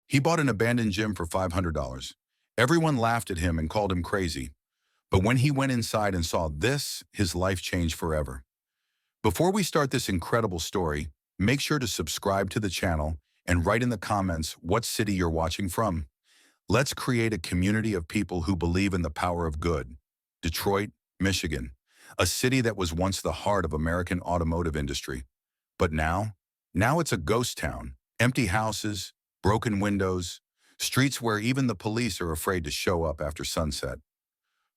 He bought an abandoned gym for $500. Everyone laughed at him and called him crazy. But when he went inside and saw this, his life changed forever. Before we start this incredible story, make sure to subscribe to the channel and write in the comments what city you're watching from. Let's create a community of people who believe in the power of good. Detroit, Michigan, a city that was once the heart of American automotive industry. But now it's a ghost town. Empty houses, broken windows, streets where even the police are afraid to show up after sunset.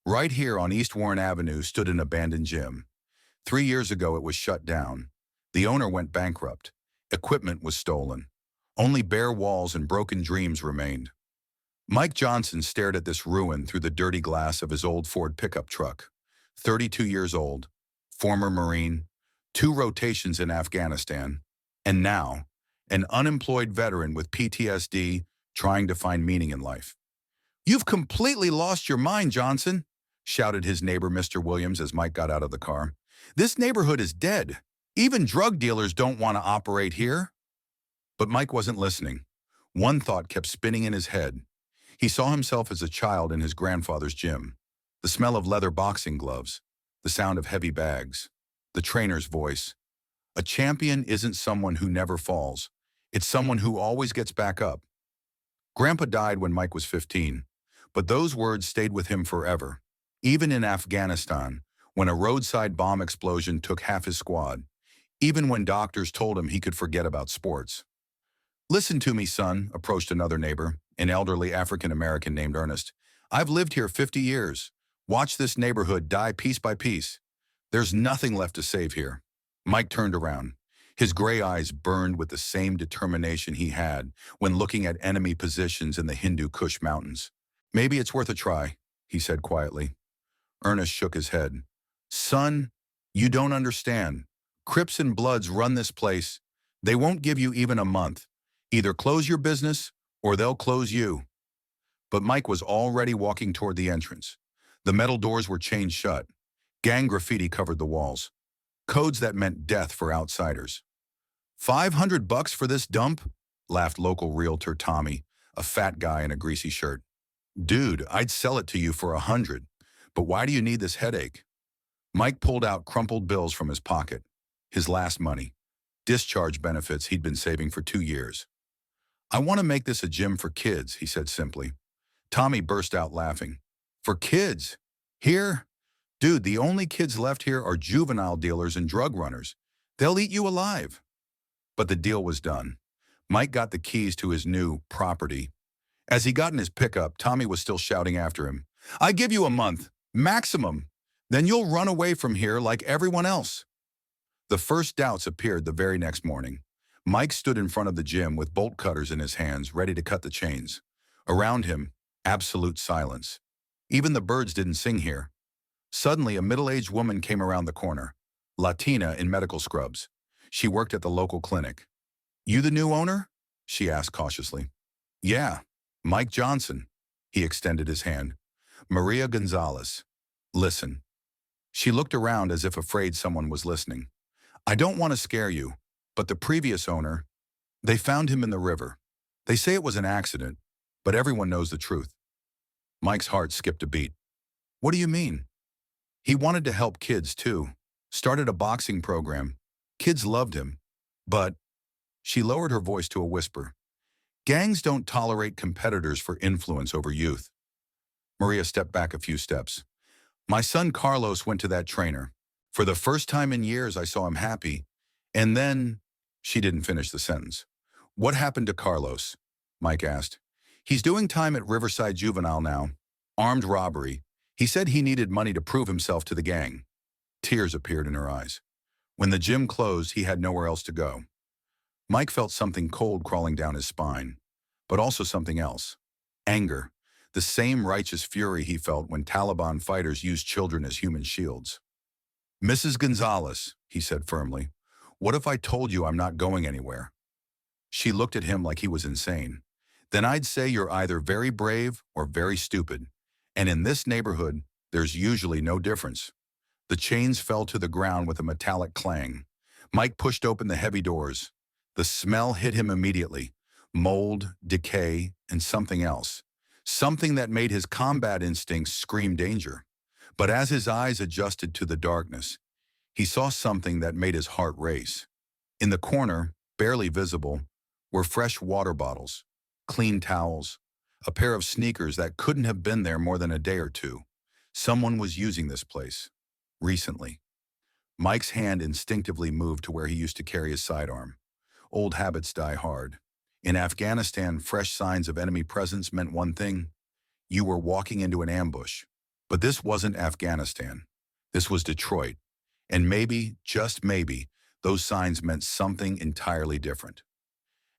Right here on East Warren Avenue stood an abandoned gym. 3 years ago, it was shut down. The owner went bankrupt. Equipment was stolen. Only bare walls and broken dreams remained. Mike Johnson stared at this ruin through the dirty glass of his old Ford pickup truck. 32 years old, former Marine, 2 rotations in Afghanistan, and now, an unemployed veteran with PTSD trying to find meaning in life. "You've completely lost your mind, Johnson," shouted his neighbor, Mr. Williams, as Mike got out of the car. "This neighborhood is dead. Even drug dealers don't want to operate here." But Mike wasn't listening. One thought kept spinning in his head. He saw himself as a child in his grandfather's gym. The smell of leather boxing gloves, the sound of heavy bags, the trainer's voice. A champion isn't someone who never falls. It's someone who always gets back up. Grandpa died when Mike was 15, but those words stayed with him forever. Even in Afghanistan, when a roadside bomb explosion took half his squad, even when doctors told him he could forget about sports. "Listen to me, son," approached another neighbor, an elderly African-American named Ernest. "I've lived here 50 years. Watch this neighborhood die piece by piece. There's nothing left to save here." Mike turned around. His gray eyes burned with the same determination he had when looking at enemy positions in the Hindu Kush Mountains. "Maybe it's worth a try," he said quietly. Ernest shook his head. "Son, you don't understand. Crips and Bloods run this place. They won't give you even a month. Either close your business or they'll close you." But Mike was already walking toward the entrance. The metal doors were chained shut. Gang graffiti covered the walls. Codes that meant death for outsiders. $500 for this dump?" laughed local realtor Tommy, a fat guy in a greasy shirt. "Dude, I'd sell it to you for 100, but why do you need this headache?" Mike pulled out crumpled bills from his pocket. His last money. Discharge benefits he'd been saving for 2 years. "I want to make this a gym for kids," he said simply. Tommy burst out laughing. "For kids? Here? Dude, the only kids left here are juvenile dealers and drug runners. They'll eat you alive." But the deal was done. Mike got the keys to his new property. As he got in his pickup, Tommy was still shouting after him. "I give you a month, maximum. Then you'll run away from here like everyone else." The first doubts appeared the very next morning. Mike stood in front of the gym with bolt cutters in his hands, ready to cut the chains. Around him, absolute silence. Even the birds didn't sing here. Suddenly, a middle-aged woman came around the corner, Latina in medical scrubs. She worked at the local clinic. "You the new owner?" she asked cautiously. "Yeah, Mike Johnson." He extended his hand. "Maria Gonzalez. Listen." She looked around as if afraid someone was listening. "I don't want to scare you, but the previous owner, they found him in the river. They say it was an accident, but everyone knows the truth." Mike's heart skipped a beat. "What do you mean?" "He wanted to help kids too. Started a boxing program. Kids loved him. But," she lowered her voice to a whisper, "gangs don't tolerate competitors for influence over youth." Maria stepped back a few steps. "My son Carlos went to that trainer. For the first time in years, I saw him happy. And then," she didn't finish the sentence. "What happened to Carlos?" Mike asked. "He's doing time at Riverside Juvenile now. Armed robbery. He said he needed money to prove himself to the gang." Tears appeared in her eyes. When the gym closed, he had nowhere else to go. Mike felt something cold crawling down his spine, but also something else. Anger. The same righteous fury he felt when Taliban fighters used children as human shields. "Mrs. Gonzalez," he said firmly, "what if I told you I'm not going anywhere?" She looked at him like he was insane. "Then I'd say you're either very brave or very stupid. And in this neighborhood, there's usually no difference." The chains fell to the ground with a metallic clang. Mike pushed open the heavy doors. The smell hit him immediately. Mold, decay, and something else. Something that made his combat instincts scream danger. But as his eyes adjusted to the darkness, he saw something that made his heart race. In the corner, barely visible, were fresh water bottles, clean towels, a pair of sneakers that couldn't have been there more than a day or two. Someone was using this place. Recently. Mike's hand instinctively moved to where he used to carry his sidearm. Old habits die hard. In Afghanistan, fresh signs of enemy presence meant one thing: you were walking into an ambush. But this wasn't Afghanistan. This was Detroit. And maybe, just maybe, those signs meant something entirely different.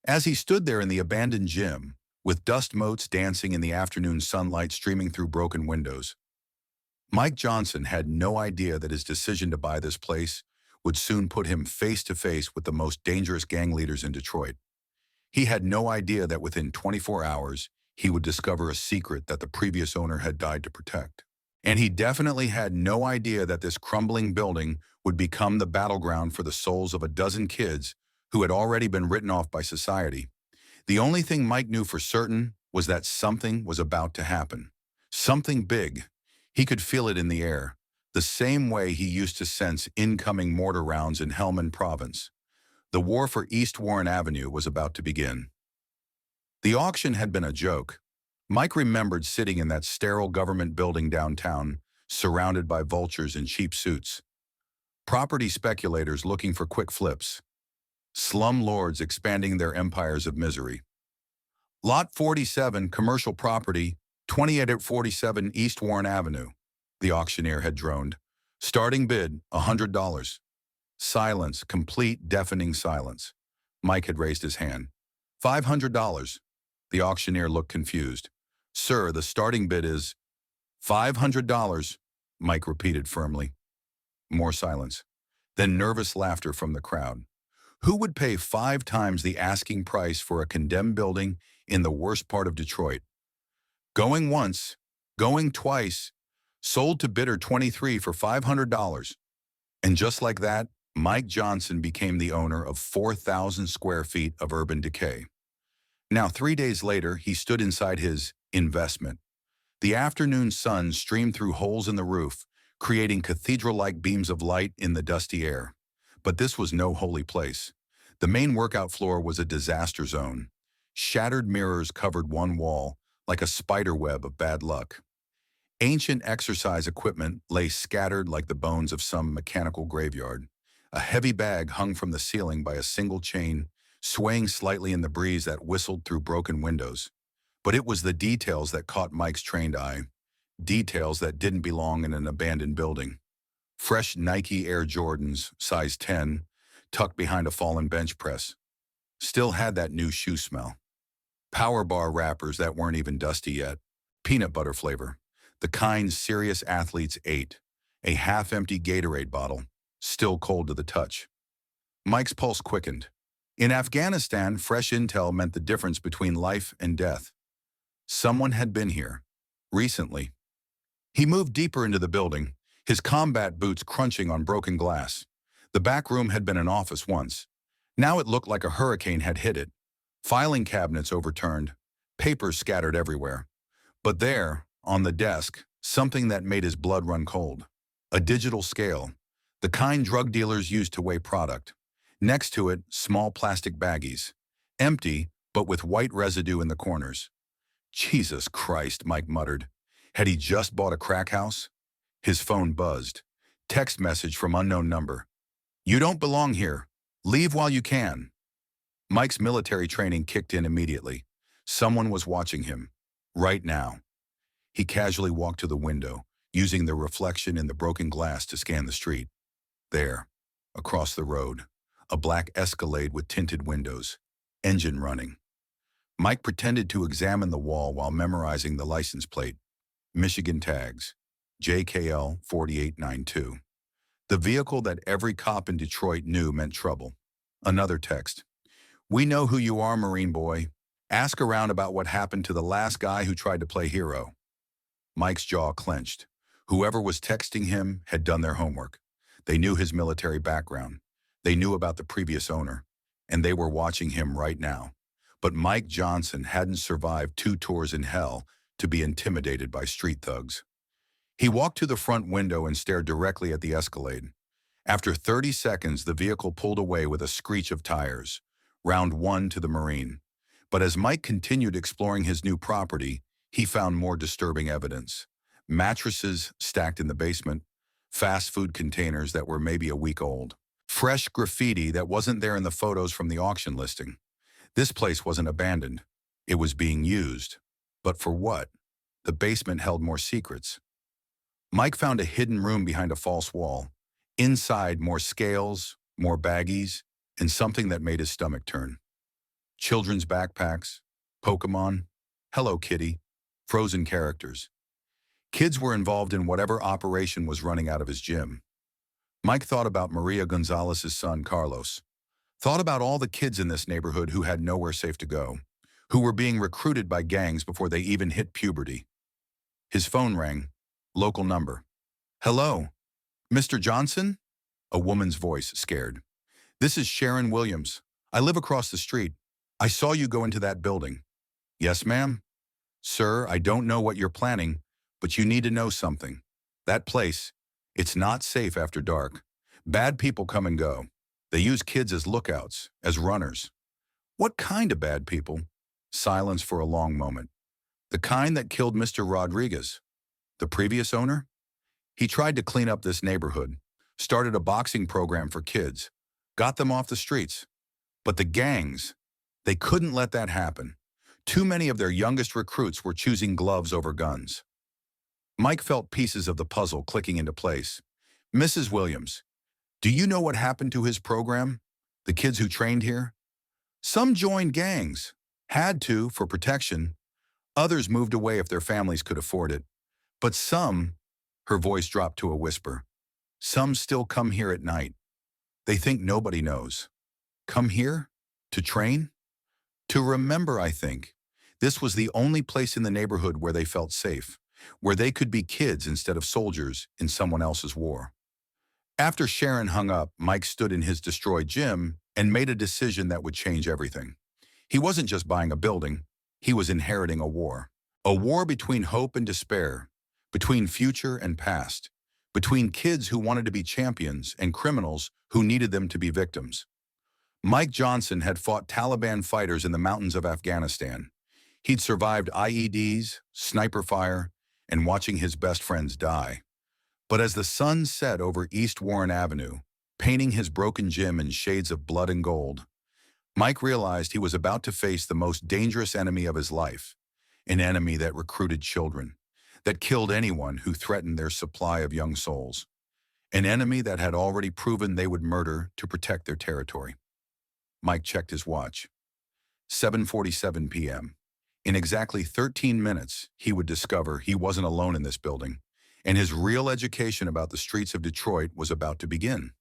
As he stood there in the abandoned gym, with dust motes dancing in the afternoon sunlight streaming through broken windows, Mike Johnson had no idea that his decision to buy this place would soon put him face to face with the most dangerous gang leaders in Detroit. He had no idea that within 24 hours, he would discover a secret that the previous owner had died to protect. And he definitely had no idea that this crumbling building would become the battleground for the souls of a dozen kids who had already been written off by society. The only thing Mike knew for certain was that something was about to happen. Something big. He could feel it in the air, the same way he used to sense incoming mortar rounds in Helmand Province. The war for East Warren Avenue was about to begin. The auction had been a joke. Mike remembered sitting in that sterile government building downtown, surrounded by vultures in cheap suits. Property speculators looking for quick flips. Slum lords expanding their empires of misery. Lot 47, commercial property, 2847 East Warren Avenue, the auctioneer had droned. Starting bid, $100. Silence, complete, deafening silence. Mike had raised his hand. $500. The auctioneer looked confused. Sir, the starting bid is $500, Mike repeated firmly. More silence. Then nervous laughter from the crowd. Who would pay 5 times the asking price for a condemned building in the worst part of Detroit? Going once, going twice, sold to bidder 23 for $500. And just like that, Mike Johnson became the owner of 4,000 square feet of urban decay. Now, 3 days later, he stood inside his investment. The afternoon sun streamed through holes in the roof, creating cathedral-like beams of light in the dusty air. But this was no holy place. The main workout floor was a disaster zone. Shattered mirrors covered one wall, like a spider web of bad luck. Ancient exercise equipment lay scattered like the bones of some mechanical graveyard. A heavy bag hung from the ceiling by a single chain, swaying slightly in the breeze that whistled through broken windows. But it was the details that caught Mike's trained eye. Details that didn't belong in an abandoned building. Fresh Nike Air Jordans, size 10, tucked behind a fallen bench press. Still had that new shoe smell. Power bar wrappers that weren't even dusty yet. Peanut butter flavor. The kind serious athletes ate. A half-empty Gatorade bottle, still cold to the touch. Mike's pulse quickened. In Afghanistan, fresh intel meant the difference between life and death. Someone had been here. Recently. He moved deeper into the building, his combat boots crunching on broken glass. The back room had been an office once. Now it looked like a hurricane had hit it. Filing cabinets overturned, papers scattered everywhere. But there, on the desk, something that made his blood run cold. A digital scale, the kind drug dealers used to weigh product. Next to it, small plastic baggies. Empty, but with white residue in the corners. Jesus Christ, Mike muttered. Had he just bought a crack house? His phone buzzed. Text message from unknown number. You don't belong here. Leave while you can. Mike's military training kicked in immediately. Someone was watching him. Right now. He casually walked to the window, using the reflection in the broken glass to scan the street. There, across the road, a black Escalade with tinted windows, engine running. Mike pretended to examine the wall while memorizing the license plate. Michigan tags, JKL 4892. The vehicle that every cop in Detroit knew meant trouble. Another text. We know who you are, Marine boy. Ask around about what happened to the last guy who tried to play hero. Mike's jaw clenched. Whoever was texting him had done their homework. They knew his military background. They knew about the previous owner. And they were watching him right now. But Mike Johnson hadn't survived 2 tours in hell to be intimidated by street thugs. He walked to the front window and stared directly at the Escalade. After 30 seconds, the vehicle pulled away with a screech of tires. Round 1 to the Marine. But as Mike continued exploring his new property, he found more disturbing evidence. Mattresses stacked in the basement, fast food containers that were maybe a week old, fresh graffiti that wasn't there in the photos from the auction listing. This place wasn't abandoned. It was being used. But for what? The basement held more secrets. Mike found a hidden room behind a false wall. Inside, more scales, more baggies, and something that made his stomach turn. Children's backpacks, Pokemon, Hello Kitty, frozen characters. Kids were involved in whatever operation was running out of his gym. Mike thought about Maria Gonzalez's son, Carlos. Thought about all the kids in this neighborhood who had nowhere safe to go, who were being recruited by gangs before they even hit puberty. His phone rang. Local number. Hello, Mr. Johnson? A woman's voice, scared. This is Sharon Williams. I live across the street. I saw you go into that building. Yes, ma'am? Sir, I don't know what you're planning, but you need to know something. That place, it's not safe after dark. Bad people come and go. They use kids as lookouts, as runners. What kind of bad people? Silence for a long moment. The kind that killed Mr. Rodriguez. The previous owner? He tried to clean up this neighborhood, started a boxing program for kids, got them off the streets. But the gangs, they couldn't let that happen. Too many of their youngest recruits were choosing gloves over guns. Mike felt pieces of the puzzle clicking into place. Mrs. Williams, do you know what happened to his program? The kids who trained here? Some joined gangs, had to for protection. Others moved away if their families could afford it. But some, her voice dropped to a whisper, some still come here at night. They think nobody knows. Come here? To train? To remember, I think. This was the only place in the neighborhood where they felt safe, where they could be kids instead of soldiers in someone else's war. After Sharon hung up, Mike stood in his destroyed gym and made a decision that would change everything. He wasn't just buying a building, he was inheriting a war. A war between hope and despair, between future and past, between kids who wanted to be champions and criminals who needed them to be victims. Mike Johnson had fought Taliban fighters in the mountains of Afghanistan. He'd survived IEDs, sniper fire, and watching his best friends die. But as the sun set over East Warren Avenue, painting his broken gym in shades of blood and gold, Mike realized he was about to face the most dangerous enemy of his life, an enemy that recruited children, that killed anyone who threatened their supply of young souls, an enemy that had already proven they would murder to protect their territory. Mike checked his watch. 7:47 p.m. In exactly 13 minutes, he would discover he wasn't alone in this building, and his real education about the streets of Detroit was about to begin.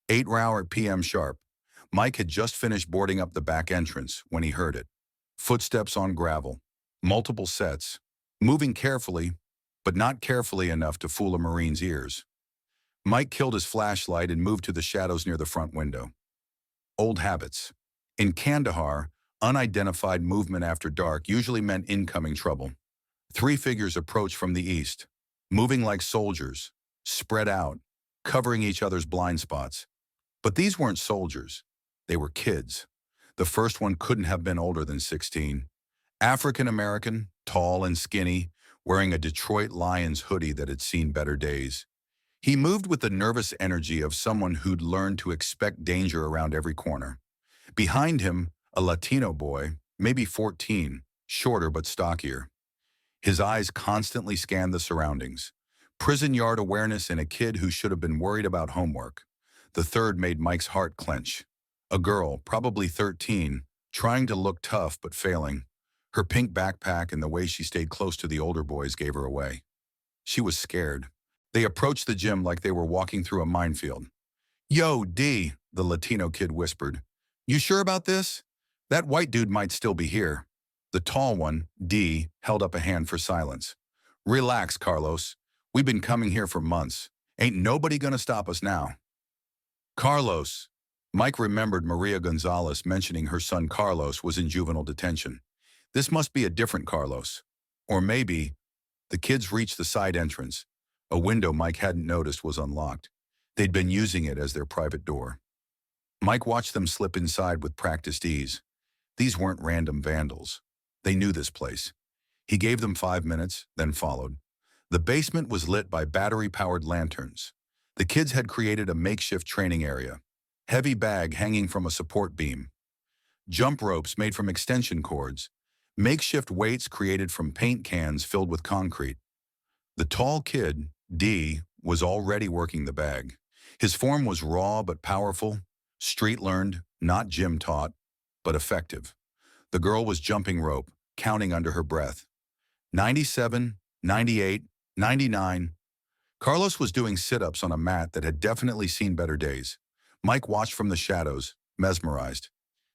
8 p.m. sharp, Mike had just finished boarding up the back entrance when he heard it. Footsteps on gravel, multiple sets, moving carefully, but not carefully enough to fool a Marine's ears. Mike killed his flashlight and moved to the shadows near the front window. Old habits. In Kandahar, unidentified movement after dark usually meant incoming trouble. 3 figures approached from the east, moving like soldiers, spread out, covering each other's blind spots. But these weren't soldiers. They were kids. The first one couldn't have been older than 16. African-American, tall and skinny, wearing a Detroit Lions hoodie that had seen better days. He moved with the nervous energy of someone who'd learned to expect danger around every corner. Behind him, a Latino boy, maybe 14, shorter but stockier. His eyes constantly scanned the surroundings. Prison yard awareness in a kid who should have been worried about homework. The third made Mike's heart clench. A girl, probably 13, trying to look tough but failing. Her pink backpack and the way she stayed close to the older boys gave her away. She was scared. They approached the gym like they were walking through a minefield. "Yo, D," the Latino kid whispered. "You sure about this? That white dude might still be here." The tall one, D, held up a hand for silence. "Relax, Carlos. We've been coming here for months. Ain't nobody gonna stop us now." "Carlos," Mike remembered Maria Gonzalez mentioning her son Carlos was in juvenile detention. This must be a different Carlos. Or maybe the kids reached the side entrance. A window Mike hadn't noticed was unlocked. They'd been using it as their private door. Mike watched them slip inside with practiced ease. These weren't random vandals. They knew this place. He gave them 5 minutes, then followed. The basement was lit by battery-powered lanterns. The kids had created a makeshift training area. Heavy bag hanging from a support beam. Jump ropes made from extension cords. Makeshift weights created from paint cans filled with concrete. The tall kid, D, was already working the bag. His form was raw but powerful, street-learned, not gym-taught, but effective. The girl was jumping rope, counting under her breath. 97, 98, 99. Carlos was doing sit-ups on a mat that had definitely seen better days. Mike watched from the shadows, mesmerized.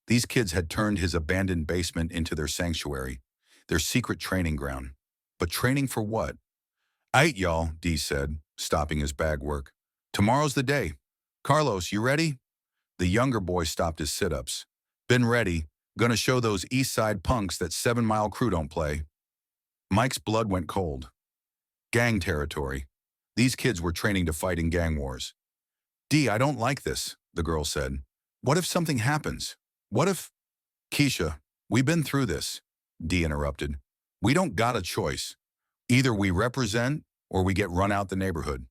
These kids had turned his abandoned basement into their sanctuary, their secret training ground. But training for what? "Aight, y'all," D said, stopping his bag work. "Tomorrow's the day. Carlos, you ready?" The younger boy stopped his sit-ups. "Been ready. Gonna show those East Side punks that 7 Mile crew don't play." Mike's blood went cold. Gang territory. These kids were training to fight in gang wars. "D, I don't like this," the girl said. "What if something happens? What if—" "Keisha, we've been through this," D interrupted. "We don't got a choice. Either we represent or we get run out the neighborhood.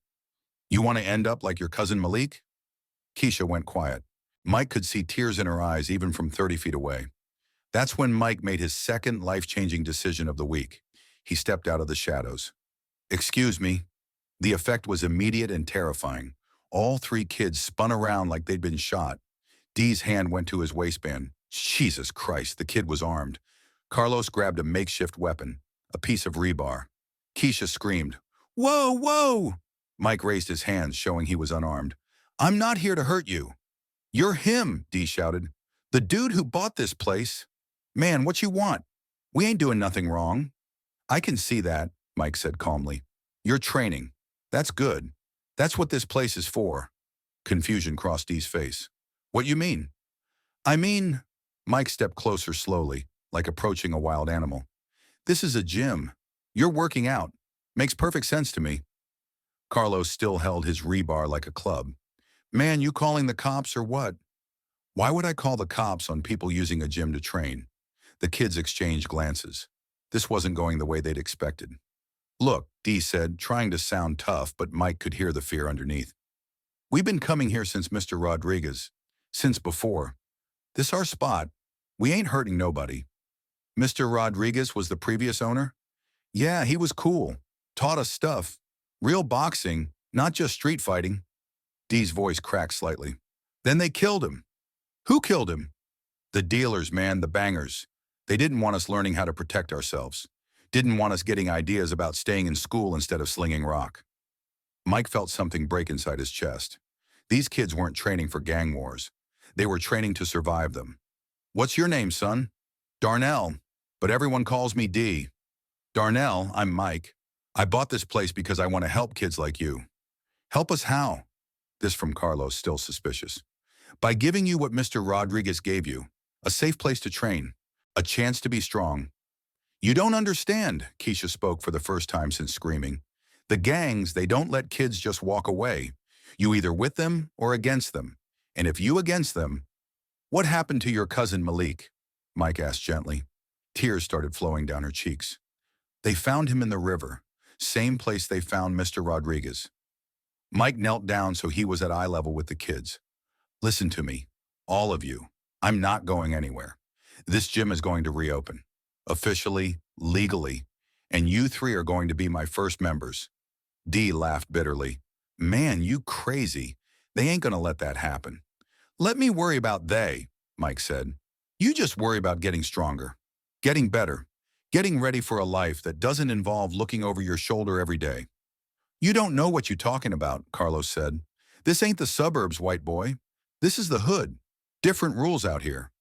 You want to end up like your cousin Malik?" Keisha went quiet. Mike could see tears in her eyes even from 30 feet away. That's when Mike made his second life-changing decision of the week. He stepped out of the shadows. "Excuse me." The effect was immediate and terrifying. All three kids spun around like they'd been shot. Dee's hand went to his waistband. Jesus Christ, the kid was armed. Carlos grabbed a makeshift weapon, a piece of rebar. Keisha screamed, "Whoa, whoa!" Mike raised his hands, showing he was unarmed. "I'm not here to hurt you." "You're him," Dee shouted. "The dude who bought this place. Man, what you want? We ain't doing nothing wrong." "I can see that," Mike said calmly. "You're training. That's good. That's what this place is for." Confusion crossed Dee's face. "What you mean?" "I mean—" Mike stepped closer slowly, like approaching a wild animal. "This is a gym. You're working out. Makes perfect sense to me." Carlos still held his rebar like a club. "Man, you calling the cops or what?" "Why would I call the cops on people using a gym to train?" The kids exchanged glances. This wasn't going the way they'd expected. "Look," Dee said, trying to sound tough, but Mike could hear the fear underneath. "We've been coming here since Mr. Rodriguez. Since before. This our spot. We ain't hurting nobody." "Mr. Rodriguez was the previous owner?" "Yeah, he was cool. Taught us stuff. Real boxing, not just street fighting." Dee's voice cracked slightly. "Then they killed him." "Who killed him?" "The dealers, man, the bangers. They didn't want us learning how to protect ourselves. Didn't want us getting ideas about staying in school instead of slinging rock." Mike felt something break inside his chest. These kids weren't training for gang wars. They were training to survive them. "What's your name, son?" "Darnell, but everyone calls me D." "Darnell, I'm Mike. I bought this place because I want to help kids like you." "Help us how?" This from Carlos, still suspicious. "By giving you what Mr. Rodriguez gave you. A safe place to train. A chance to be strong." "You don't understand," Keisha spoke for the first time since screaming. "The gangs, they don't let kids just walk away. You either with them or against them. And if you against them—" "What happened to your cousin Malik?" Mike asked gently. Tears started flowing down her cheeks. "They found him in the river. Same place they found Mr. Rodriguez." Mike knelt down so he was at eye level with the kids. "Listen to me, all of you. I'm not going anywhere. This gym is going to reopen. Officially, legally. And you three are going to be my first members." Dee laughed bitterly. "Man, you crazy. They ain't gonna let that happen." "Let me worry about they," Mike said. "You just worry about getting stronger. Getting better. Getting ready for a life that doesn't involve looking over your shoulder every day." "You don't know what you're talking about," Carlos said. "This ain't the suburbs, white boy. This is the hood. Different rules out here."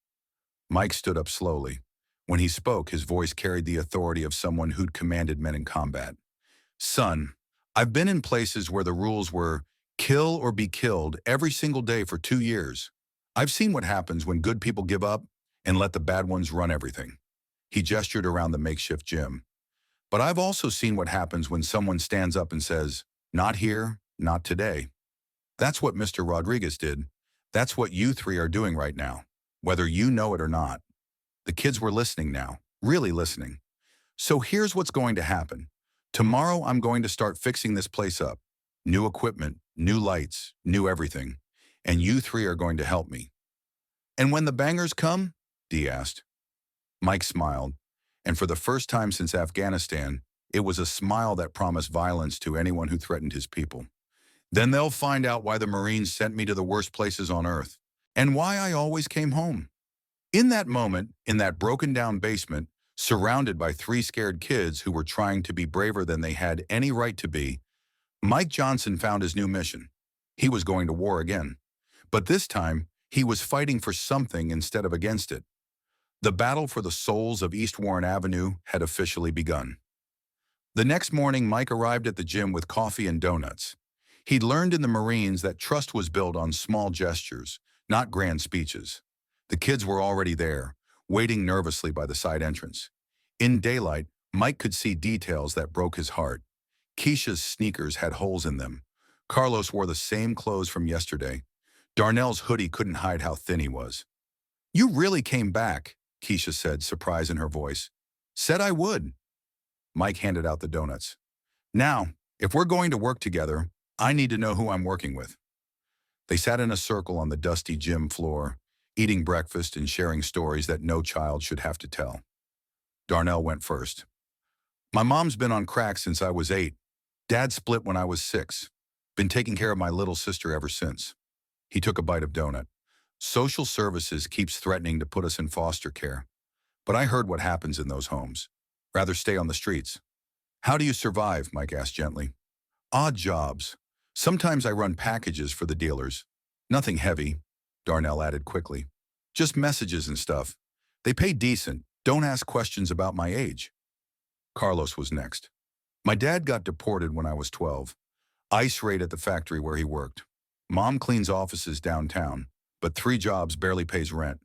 Mike stood up slowly. When he spoke, his voice carried the authority of someone who'd commanded men in combat. "Son, I've been in places where the rules were kill or be killed every single day for 2 years. I've seen what happens when good people give up and let the bad ones run everything. He gestured around the makeshift gym. But I've also seen what happens when someone stands up and says, not here, not today. That's what Mr. Rodriguez did. That's what you three are doing right now, whether you know it or not. The kids were listening now, really listening. So here's what's going to happen. Tomorrow I'm going to start fixing this place up. New equipment, new lights, new everything. And you three are going to help me. And when the bangers come? Dee asked. Mike smiled, and for the first time since Afghanistan, it was a smile that promised violence to anyone who threatened his people. Then they'll find out why the Marines sent me to the worst places on earth, and why I always came home. In that moment, in that broken-down basement, surrounded by three scared kids who were trying to be braver than they had any right to be, Mike Johnson found his new mission. He was going to war again. But this time, he was fighting for something instead of against it. The battle for the souls of East Warren Avenue had officially begun. The next morning, Mike arrived at the gym with coffee and donuts. He'd learned in the Marines that trust was built on small gestures, not grand speeches. The kids were already there, waiting nervously by the side entrance. In daylight, Mike could see details that broke his heart. Keisha's sneakers had holes in them. Carlos wore the same clothes from yesterday. Darnell's hoodie couldn't hide how thin he was. "You really came back," Keisha said, surprise in her voice. "Said I would." Mike handed out the donuts. "Now, if we're going to work together, I need to know who I'm working with." They sat in a circle on the dusty gym floor, eating breakfast and sharing stories that no child should have to tell. Darnell went first. "My mom's been on crack since I was 8. Dad split when I was 6. Been taking care of my little sister ever since." He took a bite of donut. "Social services keeps threatening to put us in foster care. But I heard what happens in those homes. Rather stay on the streets." "How do you survive?" Mike asked gently. "Odd jobs. Sometimes I run packages for the dealers. Nothing heavy," Darnell added quickly. "Just messages and stuff. They pay decent. Don't ask questions about my age." Carlos was next. "My dad got deported when I was 12. ICE raid at the factory where he worked. Mom cleans offices downtown, but 3 jobs barely pays rent."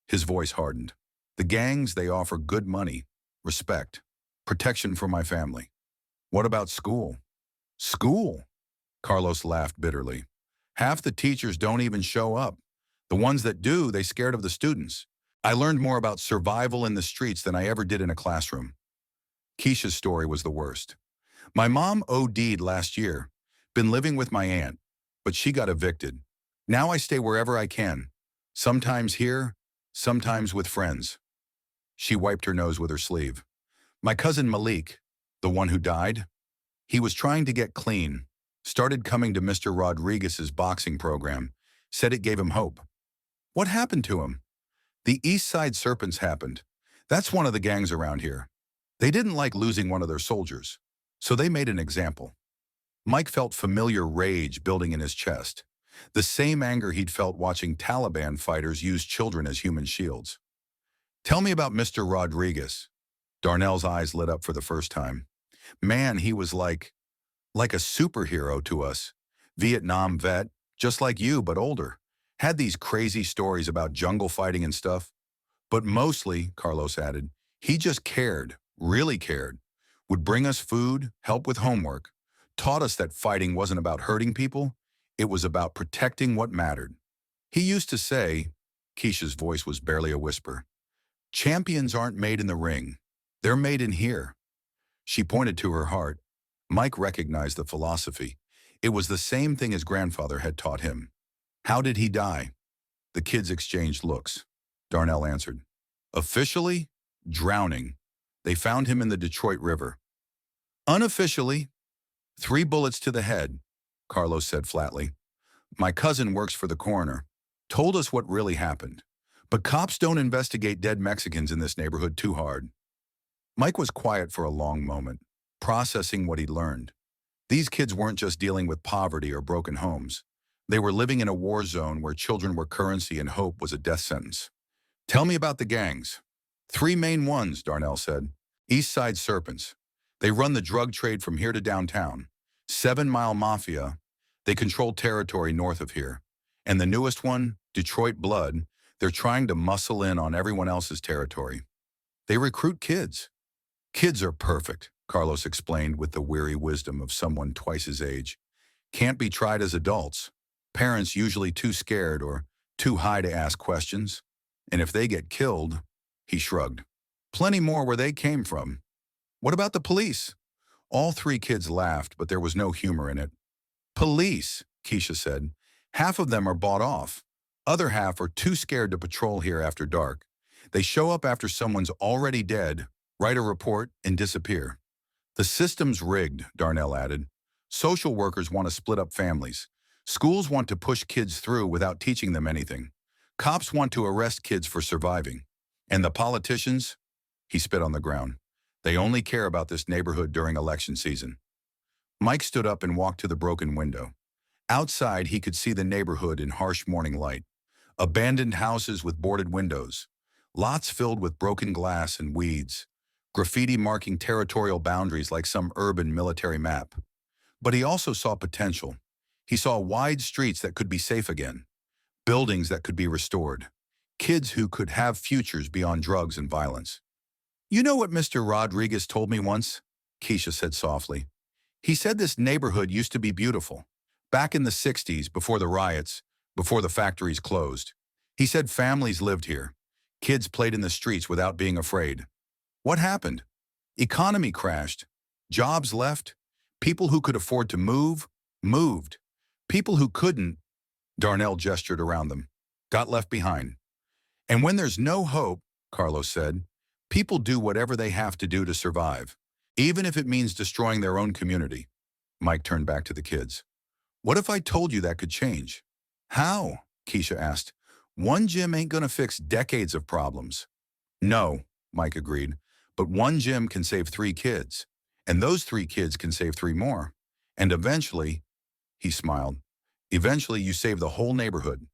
His voice hardened. "The gangs, they offer good money, respect, protection for my family." "What about school?" "School?" Carlos laughed bitterly. "Half the teachers don't even show up. The ones that do, they scared of the students. I learned more about survival in the streets than I ever did in a classroom." Keisha's story was the worst. "My mom OD'd last year. Been living with my aunt, but she got evicted. Now I stay wherever I can. Sometimes here, sometimes with friends." She wiped her nose with her sleeve. "My cousin Malik, the one who died, he was trying to get clean, started coming to Mr. Rodriguez's boxing program, said it gave him hope." "What happened to him?" "The East Side Serpents happened. That's one of the gangs around here. They didn't like losing one of their soldiers, so they made an example." Mike felt familiar rage building in his chest, the same anger he'd felt watching Taliban fighters use children as human shields. "Tell me about Mr. Rodriguez." Darnell's eyes lit up for the first time. "Man, he was like a superhero to us. Vietnam vet, just like you, but older. Had these crazy stories about jungle fighting and stuff. But mostly," Carlos added, "he just cared, really cared. Would bring us food, help with homework. Taught us that fighting wasn't about hurting people. It was about protecting what mattered. He used to say," Keisha's voice was barely a whisper, "champions aren't made in the ring. They're made in here." She pointed to her heart. Mike recognized the philosophy. It was the same thing his grandfather had taught him. "How did he die?" The kids exchanged looks. Darnell answered, "Officially, drowning. They found him in the Detroit River. Unofficially, 3 bullets to the head," Carlos said flatly. "My cousin works for the coroner. Told us what really happened. But cops don't investigate dead Mexicans in this neighborhood too hard." Mike was quiet for a long moment, processing what he'd learned. These kids weren't just dealing with poverty or broken homes. They were living in a war zone where children were currency and hope was a death sentence. "Tell me about the gangs." 3 main ones," Darnell said. "East Side Serpents. They run the drug trade from here to downtown. 7 Mile Mafia. They control territory north of here. And the newest one, Detroit blood, they're trying to muscle in on everyone else's territory. They recruit kids. Kids are perfect, Carlos explained with the weary wisdom of someone twice his age. Can't be tried as adults. Parents usually too scared or too high to ask questions. And if they get killed, he shrugged. Plenty more where they came from. What about the police? All three kids laughed, but there was no humor in it. Police, Keisha said. Half of them are bought off. Other half are too scared to patrol here after dark. They show up after someone's already dead, write a report, and disappear. The system's rigged, Darnell added. Social workers want to split up families. Schools want to push kids through without teaching them anything. Cops want to arrest kids for surviving. And the politicians? He spit on the ground. They only care about this neighborhood during election season. Mike stood up and walked to the broken window. Outside, he could see the neighborhood in harsh morning light. Abandoned houses with boarded windows. Lots filled with broken glass and weeds. Graffiti marking territorial boundaries like some urban military map. But he also saw potential. He saw wide streets that could be safe again. Buildings that could be restored. Kids who could have futures beyond drugs and violence. You know what Mr. Rodriguez told me once? Keisha said softly. He said this neighborhood used to be beautiful. Back in the 60s, before the riots, before the factories closed. He said families lived here. Kids played in the streets without being afraid. What happened? Economy crashed. Jobs left. People who could afford to move, moved. People who couldn't, Darnell gestured around them, got left behind. And when there's no hope, Carlos said, people do whatever they have to do to survive, even if it means destroying their own community. Mike turned back to the kids. What if I told you that could change? How? Keisha asked. One gym ain't gonna fix decades of problems. No, Mike agreed, but one gym can save 3 kids, and those 3 kids can save 3 more. And eventually, he smiled, eventually you save the whole neighborhood.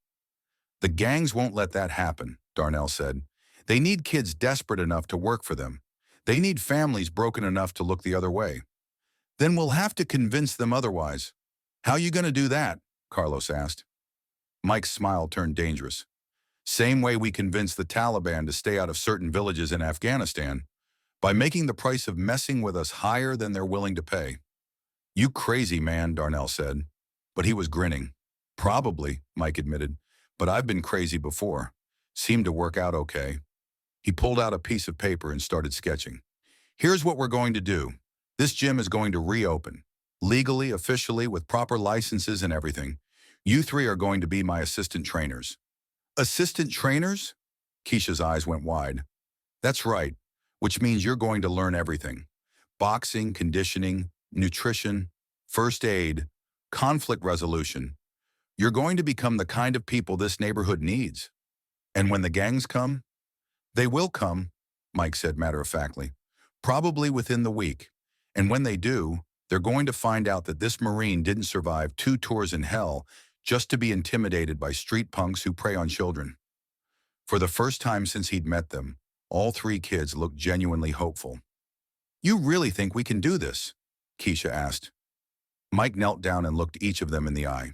The gangs won't let that happen, Darnell said. They need kids desperate enough to work for them. They need families broken enough to look the other way. Then we'll have to convince them otherwise. How you gonna do that? Carlos asked. Mike's smile turned dangerous. Same way we convinced the Taliban to stay out of certain villages in Afghanistan, by making the price of messing with us higher than they're willing to pay. You crazy man, Darnell said. But he was grinning. Probably, Mike admitted, but I've been crazy before. Seemed to work out okay. He pulled out a piece of paper and started sketching. Here's what we're going to do. This gym is going to reopen. Legally, officially, with proper licenses and everything. You 3 are going to be my assistant trainers. Assistant trainers? Keisha's eyes went wide. That's right, which means you're going to learn everything. Boxing, conditioning, nutrition, first aid, conflict resolution. You're going to become the kind of people this neighborhood needs. And when the gangs come, they will come, Mike said matter-of-factly, probably within the week. And when they do, they're going to find out that this Marine didn't survive 2 tours in hell just to be intimidated by street punks who prey on children. For the first time since he'd met them, all 3 kids looked genuinely hopeful. You really think we can do this? Keisha asked. Mike knelt down and looked each of them in the eye.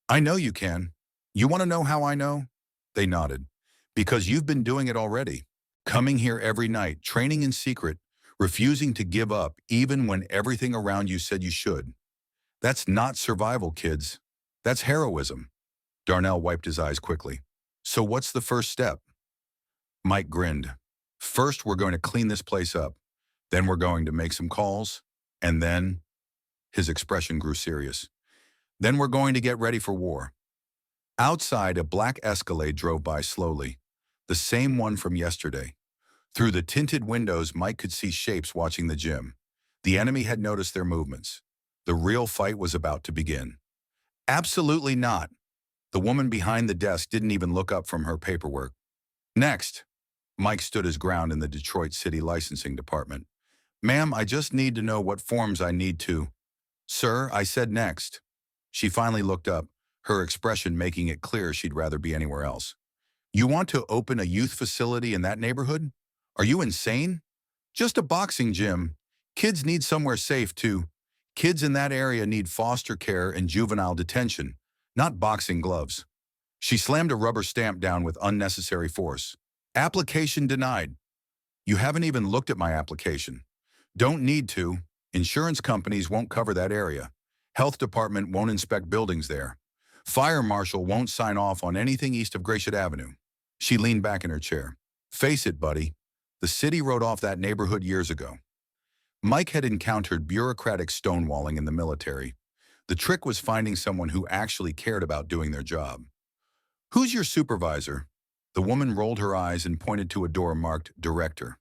I know you can. You want to know how I know? They nodded. Because you've been doing it already. Coming here every night, training in secret, refusing to give up even when everything around you said you should. That's not survival, kids. That's heroism. Darnell wiped his eyes quickly. So what's the first step? Mike grinned. First, we're going to clean this place up. Then we're going to make some calls. And then, his expression grew serious. Then we're going to get ready for war. Outside, a black Escalade drove by slowly. The same one from yesterday. Through the tinted windows, Mike could see shapes watching the gym. The enemy had noticed their movements. The real fight was about to begin. Absolutely not. The woman behind the desk didn't even look up from her paperwork. Next, Mike stood his ground in the Detroit City Licensing Department. Ma'am, I just need to know what forms I need to. Sir, I said next. She finally looked up, her expression making it clear she'd rather be anywhere else. You want to open a youth facility in that neighborhood? Are you insane? Just a boxing gym. Kids need somewhere safe too. Kids in that area need foster care and juvenile detention, not boxing gloves. She slammed a rubber stamp down with unnecessary force. Application denied. You haven't even looked at my application. Don't need to. Insurance companies won't cover that area. Health department won't inspect buildings there. Fire marshal won't sign off on anything east of Gratiot Avenue. She leaned back in her chair. Face it, buddy. The city wrote off that neighborhood years ago. Mike had encountered bureaucratic stonewalling in the military. The trick was finding someone who actually cared about doing their job. Who's your supervisor? The woman rolled her eyes and pointed to a door marked Director.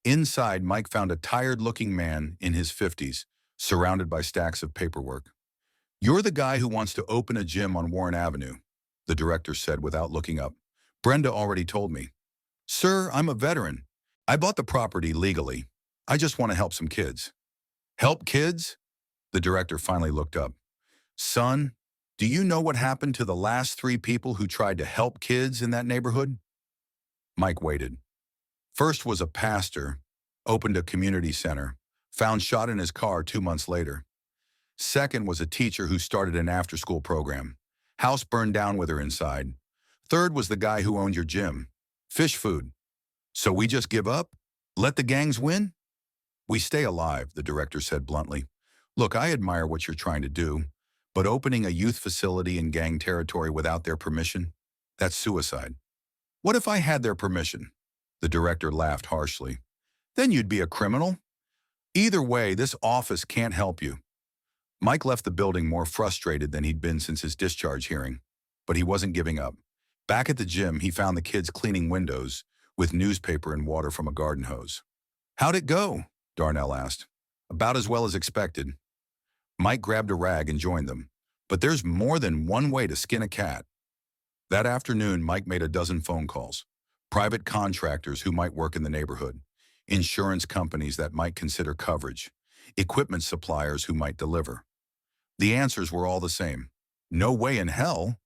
Inside, Mike found a tired-looking man in his 50s, surrounded by stacks of paperwork. You're the guy who wants to open a gym on Warren Avenue, the director said without looking up. Brenda already told me. Sir, I'm a veteran. I bought the property legally. I just want to help some kids. Help kids? The director finally looked up. Son, do you know what happened to the last 3 people who tried to help kids in that neighborhood? Mike waited. First was a pastor, opened a community center, found shot in his car 2 months later. Second was a teacher who started an after-school program. House burned down with her inside. Third was the guy who owned your gym. Fish food. So we just give up? Let the gangs win? We stay alive, the director said bluntly. Look, I admire what you're trying to do, but opening a youth facility in gang territory without their permission? That's suicide. What if I had their permission? The director laughed harshly. Then you'd be a criminal. Either way, this office can't help you. Mike left the building more frustrated than he'd been since his discharge hearing, but he wasn't giving up. Back at the gym, he found the kids cleaning windows with newspaper and water from a garden hose. How'd it go? Darnell asked. About as well as expected. Mike grabbed a rag and joined them. But there's more than one way to skin a cat. That afternoon, Mike made a dozen phone calls. Private contractors who might work in the neighborhood. Insurance companies that might consider coverage. Equipment suppliers who might deliver. The answers were all the same. No way in hell.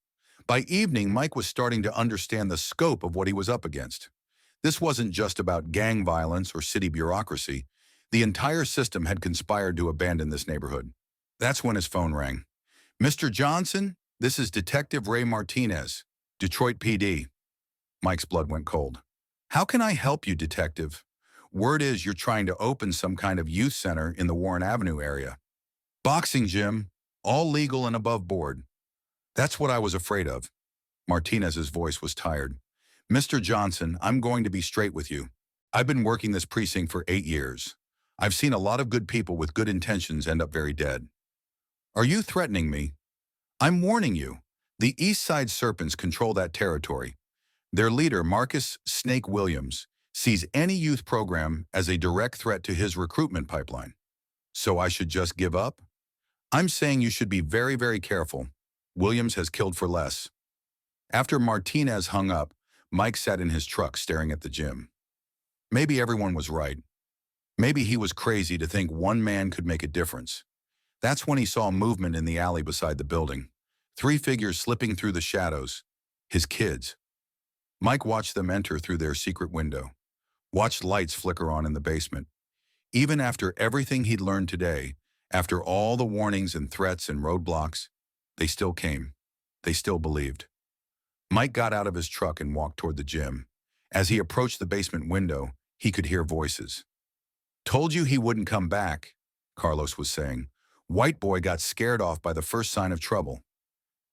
By evening, Mike was starting to understand the scope of what he was up against. This wasn't just about gang violence or city bureaucracy. The entire system had conspired to abandon this neighborhood. That's when his phone rang. Mr. Johnson, this is Detective Ray Martinez, Detroit PD. Mike's blood went cold. How can I help you, Detective? Word is you're trying to open some kind of youth center in the Warren Avenue area. Boxing gym, all legal and above board. That's what I was afraid of. Martinez's voice was tired. Mr. Johnson, I'm going to be straight with you. I've been working this precinct for 8 years. I've seen a lot of good people with good intentions end up very dead. Are you threatening me? I'm warning you. The East Side Serpents control that territory. Their leader, Marcus Snake Williams, sees any youth program as a direct threat to his recruitment pipeline. So I should just give up? I'm saying you should be very, very careful. Williams has killed for less. After Martinez hung up, Mike sat in his truck staring at the gym. Maybe everyone was right. Maybe he was crazy to think one man could make a difference. That's when he saw movement in the alley beside the building. 3 figures slipping through the shadows. His kids. Mike watched them enter through their secret window. Watched lights flicker on in the basement. Even after everything he'd learned today, after all the warnings and threats and roadblocks, they still came. They still believed. Mike got out of his truck and walked toward the gym. As he approached the basement window, he could hear voices. Told you he wouldn't come back, Carlos was saying. White boy got scared off by the first sign of trouble.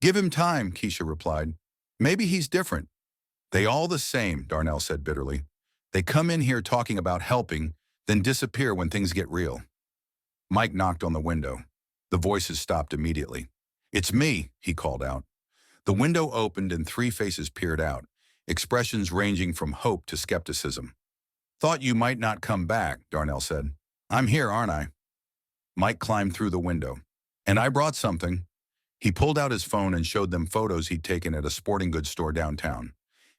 Give him time, Keisha replied. Maybe he's different. They all the same, Darnell said bitterly. They come in here talking about helping, then disappear when things get real. Mike knocked on the window. The voices stopped immediately. It's me, he called out. The window opened and 3 faces peered out, expressions ranging from hope to skepticism. Thought you might not come back, Darnell said. I'm here, aren't I? Mike climbed through the window. And I brought something. He pulled out his phone and showed them photos he'd taken at a sporting goods store downtown.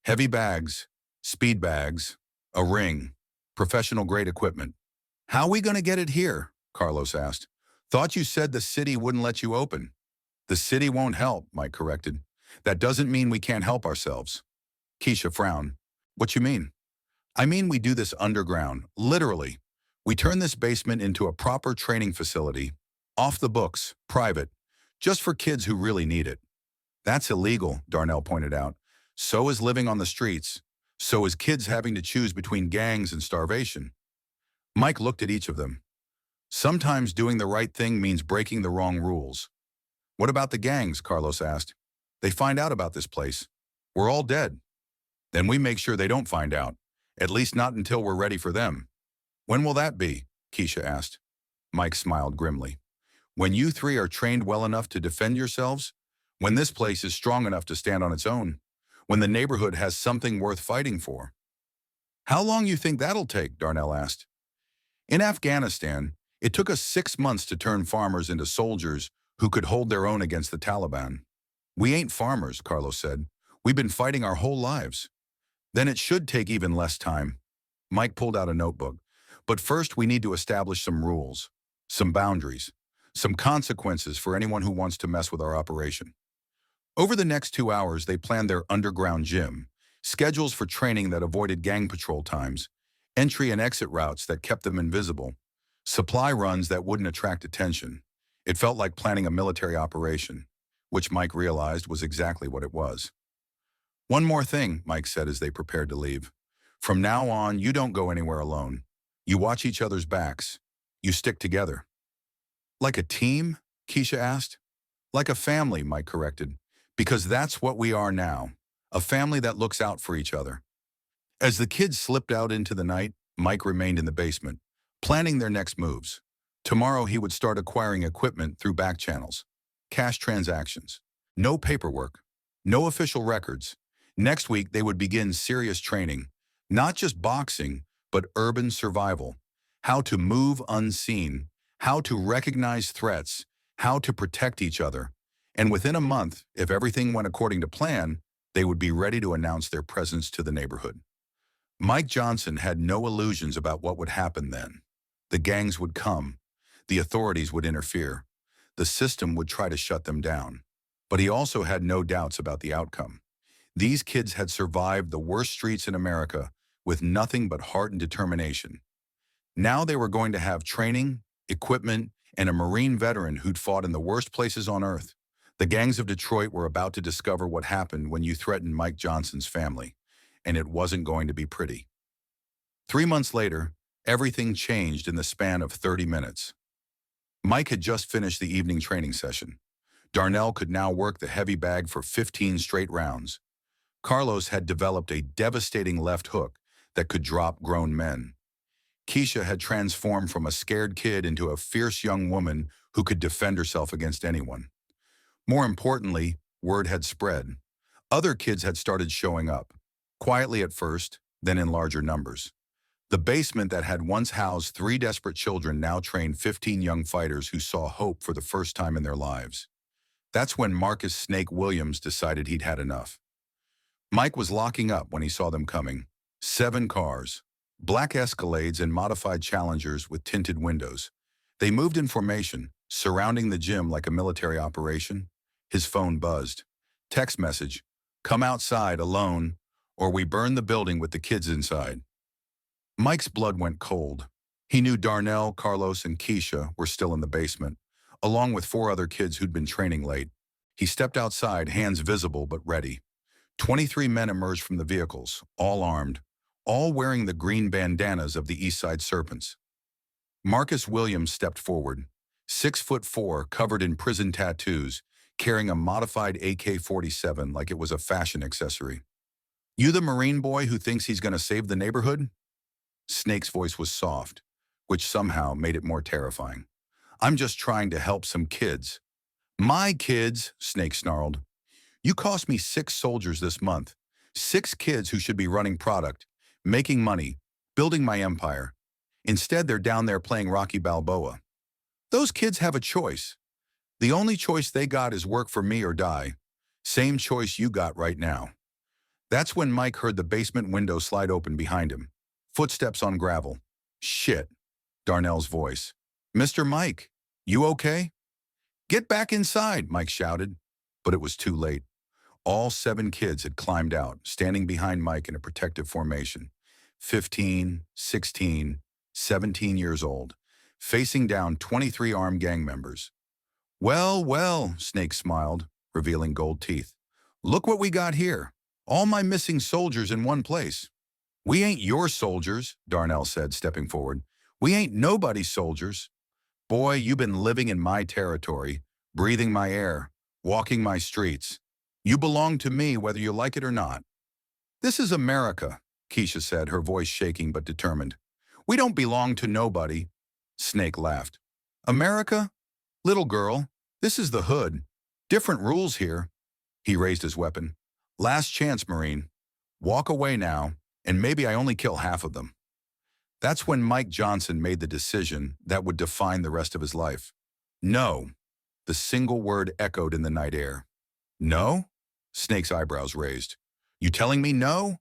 Heavy bags, speed bags, a ring, professional-grade equipment. How we gonna get it here? Carlos asked. Thought you said the city wouldn't let you open. The city won't help, Mike corrected. That doesn't mean we can't help ourselves. Keisha frowned. What you mean? I mean we do this underground, literally. We turn this basement into a proper training facility, off the books, private, just for kids who really need it. That's illegal, Darnell pointed out. So is living on the streets. So is kids having to choose between gangs and starvation. Mike looked at each of them. Sometimes doing the right thing means breaking the wrong rules. What about the gangs? Carlos asked. They find out about this place. We're all dead. Then we make sure they don't find out. At least not until we're ready for them. When will that be? Keisha asked. Mike smiled grimly. When you three are trained well enough to defend yourselves, when this place is strong enough to stand on its own, when the neighborhood has something worth fighting for. How long you think that'll take? Darnell asked. In Afghanistan, it took us 6 months to turn farmers into soldiers who could hold their own against the Taliban. We ain't farmers, Carlos said. We've been fighting our whole lives. Then it should take even less time. Mike pulled out a notebook. But first we need to establish some rules, some boundaries, some consequences for anyone who wants to mess with our operation. Over the next 2 hours, they planned their underground gym, schedules for training that avoided gang patrol times, entry and exit routes that kept them invisible, supply runs that wouldn't attract attention. It felt like planning a military operation, which Mike realized was exactly what it was. One more thing, Mike said as they prepared to leave. From now on, you don't go anywhere alone. You watch each other's backs. You stick together. Like a team? Keisha asked. Like a family, Mike corrected. Because that's what we are now. A family that looks out for each other. As the kids slipped out into the night, Mike remained in the basement, planning their next moves. Tomorrow he would start acquiring equipment through back channels. Cash transactions. No paperwork. No official records. Next week they would begin serious training. Not just boxing, but urban survival. How to move unseen. How to recognize threats. How to protect each other. And within a month, if everything went according to plan, they would be ready to announce their presence to the neighborhood. Mike Johnson had no illusions about what would happen then. The gangs would come. The authorities would interfere. The system would try to shut them down. But he also had no doubts about the outcome. These kids had survived the worst streets in America with nothing but heart and determination. Now they were going to have training, equipment, and a Marine veteran who'd fought in the worst places on earth. The gangs of Detroit were about to discover what happened when you threatened Mike Johnson's family, and it wasn't going to be pretty. 3 months later, everything changed in the span of 30 minutes. Mike had just finished the evening training session. Darnell could now work the heavy bag for 15 straight rounds. Carlos had developed a devastating left hook that could drop grown men. Keisha had transformed from a scared kid into a fierce young woman who could defend herself against anyone. More importantly, word had spread. Other kids had started showing up, quietly at first, then in larger numbers. The basement that had once housed 3 desperate children now trained 15 young fighters who saw hope for the first time in their lives. That's when Marcus "Snake" Williams decided he'd had enough. Mike was locking up when he saw them coming. 7 cars, black Escalades and modified Challengers with tinted windows. They moved in formation, surrounding the gym like a military operation. His phone buzzed. Text message, "Come outside alone, or we burn the building with the kids inside." Mike's blood went cold. He knew Darnell, Carlos, and Keisha were still in the basement, along with 4 other kids who'd been training late. He stepped outside, hands visible but ready. 23 men emerged from the vehicles, all armed, all wearing the green bandanas of the Eastside Serpents. Marcus Williams stepped forward, 6'4", covered in prison tattoos, carrying a modified AK-47 like it was a fashion accessory. "You the Marine boy who thinks he's going to save the neighborhood?" Snake's voice was soft, which somehow made it more terrifying. "I'm just trying to help some kids." "My kids," Snake snarled. "You cost me 6 soldiers this month. 6 kids who should be running product, making money, building my empire. Instead, they're down there playing Rocky Balboa. Those kids have a choice. The only choice they got is work for me or die. Same choice you got right now." That's when Mike heard the basement window slide open behind him. Footsteps on gravel. "Shit," Darnell's voice. "Mr. Mike, you okay?" "Get back inside," Mike shouted. But it was too late. All 7 kids had climbed out, standing behind Mike in a protective formation. 15, 16, 17 years old, facing down 23 armed gang members. Well, well," Snake smiled. revealing gold teeth. Look what we got here. All my missing soldiers in one place. We ain't your soldiers, Darnell said, stepping forward. We ain't nobody's soldiers. Boy, you've been living in my territory, breathing my air, walking my streets. You belong to me whether you like it or not. This is America, Keisha said, her voice shaking but determined. We don't belong to nobody. Snake laughed. America? Little girl, this is the hood. Different rules here. He raised his weapon. Last chance, Marine. Walk away now, and maybe I only kill half of them. That's when Mike Johnson made the decision that would define the rest of his life. No. The single word echoed in the night air. No? Snake's eyebrows raised. You telling me no?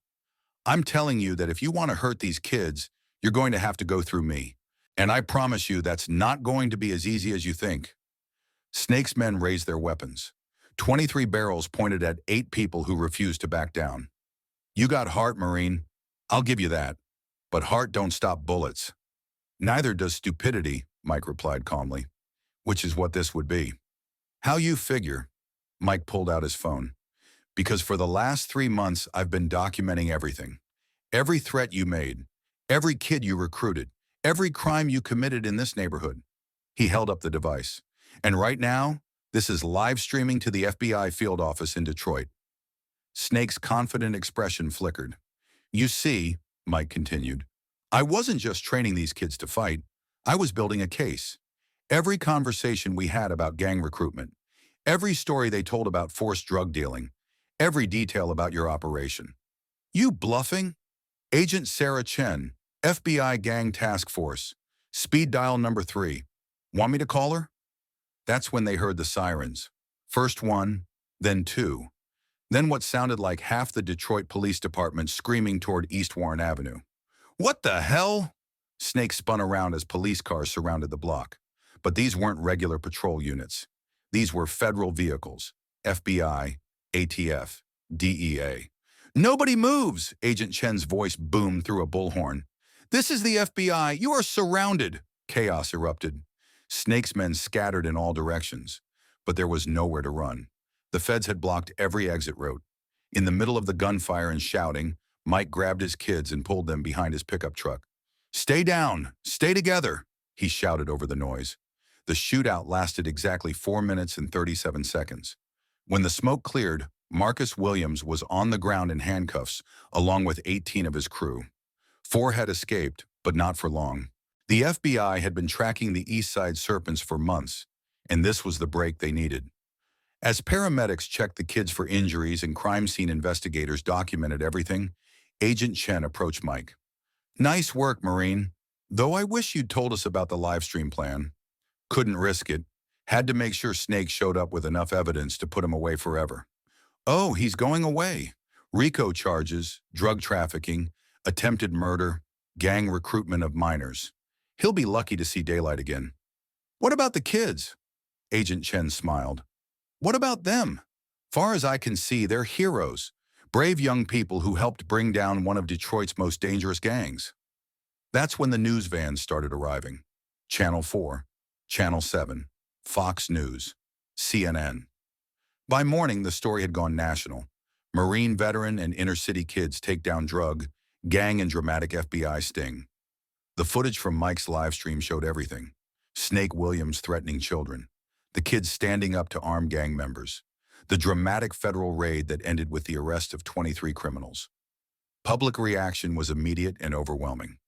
I'm telling you that if you want to hurt these kids, you're going to have to go through me. And I promise you that's not going to be as easy as you think. Snake's men raised their weapons. 23 barrels pointed at 8 people who refused to back down. You got heart, Marine. I'll give you that. But heart don't stop bullets. Neither does stupidity, Mike replied calmly, which is what this would be. How you figure? Mike pulled out his phone. Because for the last 3 months, I've been documenting everything. Every threat you made, every kid you recruited, every crime you committed in this neighborhood. He held up the device. And right now, this is live streaming to the FBI field office in Detroit. Snake's confident expression flickered. You see, Mike continued, I wasn't just training these kids to fight. I was building a case. Every conversation we had about gang recruitment, every story they told about forced drug dealing, every detail about your operation. You bluffing? Agent Sarah Chen, FBI Gang Task Force, speed dial number 3. Want me to call her? That's when they heard the sirens. First one, then 2. Then what sounded like half the Detroit Police Department screaming toward East Warren Avenue. What the hell? Snake spun around as police cars surrounded the block. But these weren't regular patrol units. These were federal vehicles, FBI, ATF, DEA. Nobody moves, Agent Chen's voice boomed through a bullhorn. This is the FBI. You are surrounded. Chaos erupted. Snake's men scattered in all directions, but there was nowhere to run. The feds had blocked every exit route. In the middle of the gunfire and shouting, Mike grabbed his kids and pulled them behind his pickup truck. Stay down, stay together, he shouted over the noise. The shootout lasted exactly 4 minutes and 37 seconds. When the smoke cleared, Marcus Williams was on the ground in handcuffs, along with 18 of his crew. 4 had escaped, but not for long. The FBI had been tracking the East Side Serpents for months, and this was the break they needed. As paramedics checked the kids for injuries and crime scene investigators documented everything, Agent Chen approached Mike. Nice work, Marine. Though I wish you'd told us about the livestream plan. Couldn't risk it. Had to make sure Snake showed up with enough evidence to put him away forever. Oh, he's going away. RICO charges, drug trafficking, attempted murder, gang recruitment of minors. He'll be lucky to see daylight again. What about the kids? Agent Chen smiled. What about them? Far as I can see, they're heroes. Brave young people who helped bring down one of Detroit's most dangerous gangs. That's when the news vans started arriving. Channel 4, Channel 7, Fox News, CNN. By morning, the story had gone national. Marine veteran and inner-city kids take down drug, gang and dramatic FBI sting. The footage from Mike's live stream showed everything. Snake Williams threatening children. The kids standing up to armed gang members. The dramatic federal raid that ended with the arrest of 23 criminals. Public reaction was immediate and overwhelming.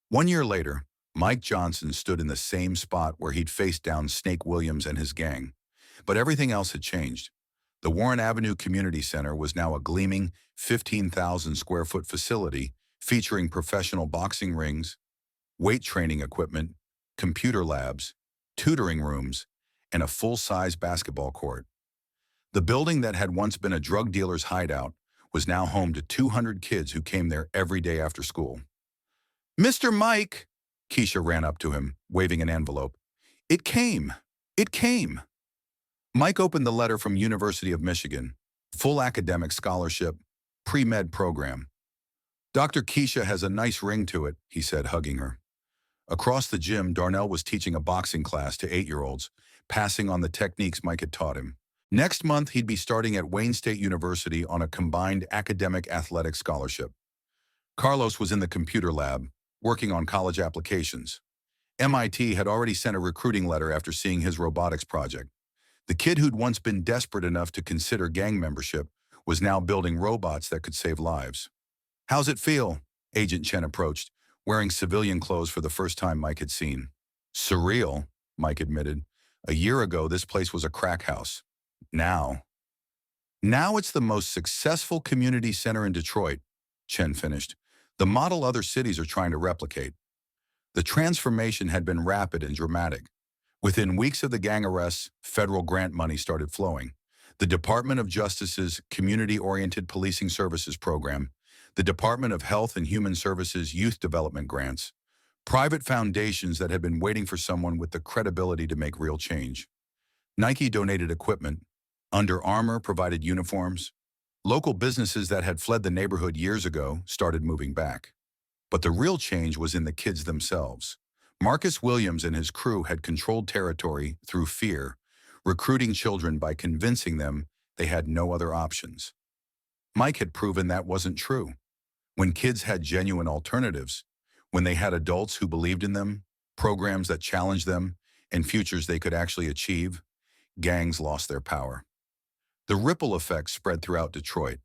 1 year later, Mike Johnson stood in the same spot where he'd faced down Snake Williams and his gang. But everything else had changed. The Warren Avenue Community Center was now a gleaming 15,000 square foot facility featuring professional boxing rings, weight training equipment, computer labs, tutoring rooms, and a full-size basketball court. The building that had once been a drug dealer's hideout was now home to 200 kids who came there every day after school. Mr. Mike, Keisha ran up to him, waving an envelope. It came. It came. Mike opened the letter from University of Michigan, full academic scholarship, pre-med program. Dr. Keisha has a nice ring to it, he said, hugging her. Across the gym, Darnell was teaching a boxing class to 8-year-olds, passing on the techniques Mike had taught him. Next month, he'd be starting at Wayne State University on a combined academic athletic scholarship. Carlos was in the computer lab, working on college applications. MIT had already sent a recruiting letter after seeing his robotics project. The kid who'd once been desperate enough to consider gang membership was now building robots that could save lives. "How's it feel?" Agent Chen approached, wearing civilian clothes for the first time Mike had seen. "Surreal," Mike admitted. "A year ago, this place was a crack house. Now, now it's the most successful community center in Detroit," Chen finished. "The model other cities are trying to replicate." The transformation had been rapid and dramatic. Within weeks of the gang arrests, federal grant money started flowing. The Department of Justice's Community-Oriented Policing Services Program, the Department of Health and Human Services Youth Development Grants, private foundations that had been waiting for someone with the credibility to make real change. Nike donated equipment. Under Armour provided uniforms. Local businesses that had fled the neighborhood years ago started moving back. But the real change was in the kids themselves. Marcus Williams and his crew had controlled territory through fear, recruiting children by convincing them they had no other options. Mike had proven that wasn't true. When kids had genuine alternatives, when they had adults who believed in them, programs that challenged them, and futures they could actually achieve, gangs lost their power. The ripple effect spread throughout Detroit.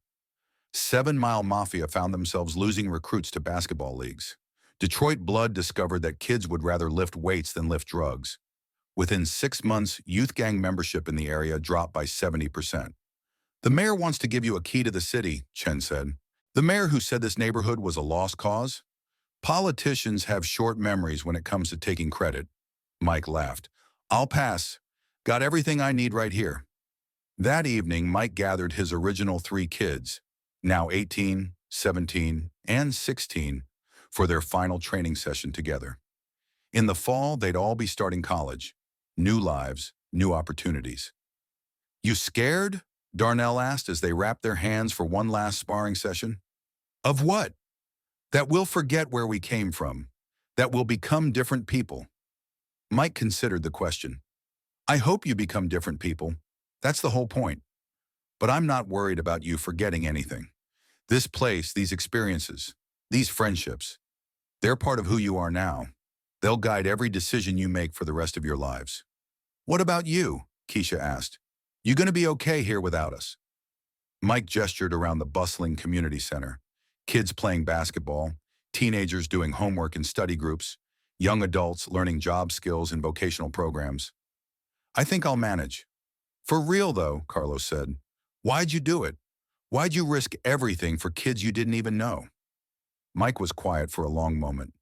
7 Mile Mafia found themselves losing recruits to basketball leagues. Detroit Blood discovered that kids would rather lift weights than lift drugs. Within 6 months, youth gang membership in the area dropped by 70%. "The mayor wants to give you a key to the city," Chen said. "The mayor who said this neighborhood was a lost cause? Politicians have short memories when it comes to taking credit." Mike laughed. "I'll pass. Got everything I need right here." That evening, Mike gathered his original 3 kids, now 18, 17, and 16, for their final training session together. In the fall, they'd all be starting college. New lives, new opportunities. "You scared?" Darnell asked as they wrapped their hands for one last sparring session. "Of what?" "That we'll forget where we came from. That we'll become different people." Mike considered the question. "I hope you become different people. That's the whole point. But I'm not worried about you forgetting anything. This place, these experiences, these friendships, they're part of who you are now. They'll guide every decision you make for the rest of your lives." "What about you?" Keisha asked. "You gonna be okay here without us?" Mike gestured around the bustling community center. Kids playing basketball, teenagers doing homework in study groups, young adults learning job skills in vocational programs. "I think I'll manage." "For real though," Carlos said. "Why'd you do it? Why'd you risk everything for kids you didn't even know?" Mike was quiet for a long moment.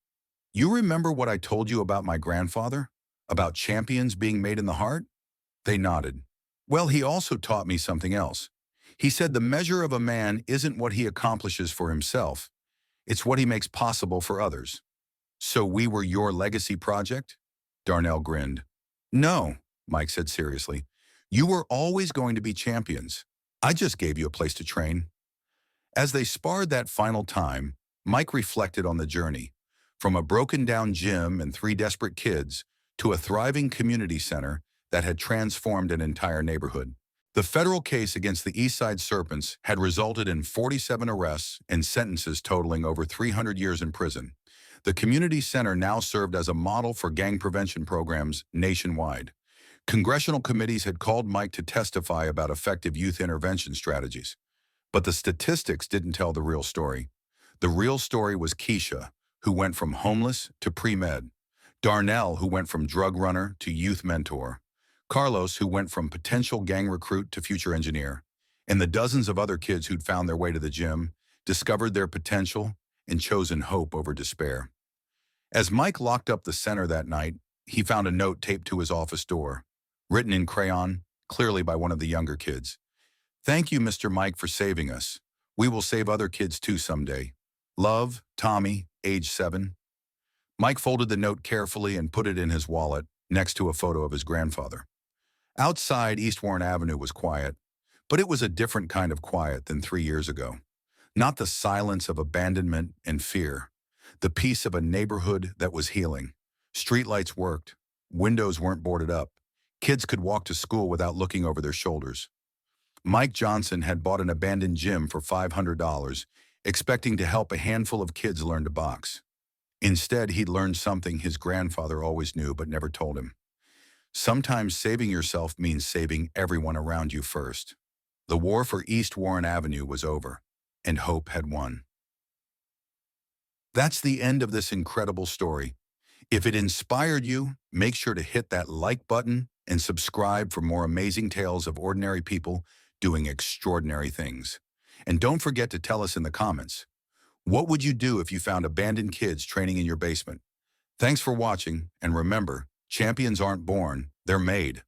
"You remember what I told you about my grandfather? About champions being made in the heart?" They nodded. "Well, he also taught me something else. He said the measure of a man isn't what he accomplishes for himself. It's what he makes possible for others." "So we were your legacy project?" Darnell grinned. "No," Mike said seriously. "You were always going to be champions. I just gave you a place to train." As they sparred that final time, Mike reflected on the journey, from a broken-down gym and 3 desperate kids to a thriving community center that had transformed an entire neighborhood. The federal case against the Eastside Serpents had resulted in 47 arrests and sentences totaling over 300 years in prison. The community center now served as a model for gang prevention programs nationwide. Congressional committees had called Mike to testify about effective youth intervention strategies. But the statistics didn't tell the real story. The real story was Keisha, who went from homeless to pre-med; Darnell, who went from drug runner to youth mentor; Carlos, who went from potential gang recruit to future engineer; and the dozens of other kids who'd found their way to the gym, discovered their potential, and chosen hope over despair. As Mike locked up the center that night, he found a note taped to his office door, written in crayon, clearly by one of the younger kids. "Thank you, Mr. Mike, for saving us. We will save other kids too someday. Love, Tommy, age 7. Mike folded the note carefully and put it in his wallet, next to a photo of his grandfather. Outside, East Warren Avenue was quiet, but it was a different kind of quiet than 3 years ago. Not the silence of abandonment and fear, the peace of a neighborhood that was healing. Streetlights worked, windows weren't boarded up, Kids could walk to school without looking over their shoulders. Mike Johnson had bought an abandoned gym for $500, expecting to help a handful of kids learn to box. Instead, he'd learned something his grandfather always knew but never told him. Sometimes saving yourself means saving everyone around you first. The war for East Warren Avenue was over, and hope had won. That's the end of this incredible story. If it inspired you, make sure to hit that like button and subscribe for more amazing tales of ordinary people doing extraordinary things. And don't forget to tell us in the comments, what would you do if you found abandoned kids training in your basement? Thanks for watching, and remember, champions aren't born, they're made.